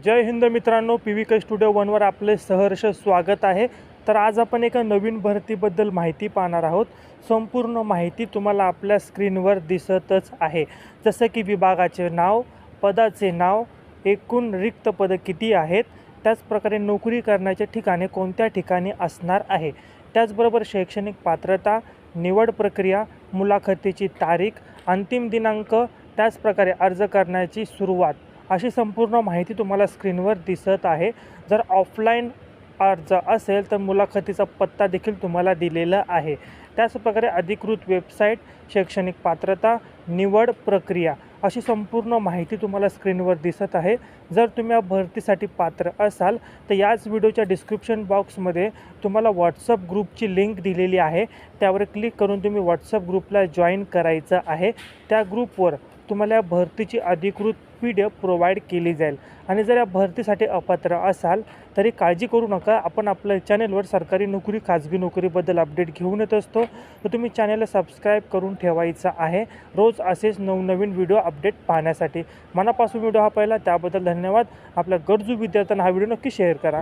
जय हिंद मित्रांनो, PVK studio वनवर आपले सहर्ष स्वागत आहे। तर आज आपण एका नवीन भरतीबद्दल माहिती पाहणार आहोत। संपूर्ण माहिती तुम्हाला आपल्या स्क्रीनवर दिसतच आहे, जसं की विभागाचे नाव, पदाचे नाव, एकूण रिक्त पदं किती आहेत, त्याचप्रकारे नोकरी करण्याचे ठिकाणे कोणत्या ठिकाणी असणार आहे, त्याचबरोबर शैक्षणिक पात्रता, निवड प्रक्रिया, मुलाखतीची तारीख, अंतिम दिनांक, त्याचप्रकारे अर्ज करण्याची सुरुवात अशी संपूर्ण माहिती तुम्हाला स्क्रीनवर दिसत आहे। जर ऑफलाईन अर्ज असेल तर मुलाखतीचा पत्ता देखील तुम्हाला दिलेला आहे। त्याचप्रकारे अधिकृत वेबसाईट, शैक्षणिक पात्रता, निवड प्रक्रिया अशी संपूर्ण माहिती तुम्हाला स्क्रीनवर दिसत आहे। जर तुम्ही या भरतीसाठी पात्र असाल तर याच व्हिडिओच्या डिस्क्रिप्शन बॉक्समध्ये तुम्हाला व्हॉट्सअप ग्रुपची लिंक दिलेली आहे, त्यावर क्लिक करून तुम्ही व्हॉट्सअप ग्रुपला जॉईन करायचं आहे। त्या ग्रुपवर तुम्हाला या भरतीची अधिकृत PDF प्रोव्हाइड केली जाईल। आणि जर या भरतीसाठी अपात्र असाल तरी काळजी करू नका, आपण आपल्या चॅनेलवर सरकारी नोकरी, खाजगी नोकरीबद्दल अपडेट घेऊन येत असतो, तर तुम्ही चॅनेलला सबस्क्राईब करून ठेवायचं आहे रोज असेच नवनवीन व्हिडिओ अपडेट पाहण्यासाठी। मनापासून व्हिडिओ हा पाहिला त्याबद्दल धन्यवाद। आपल्या गरजू विद्यार्थ्यांना हा व्हिडिओ नक्की शेअर करा।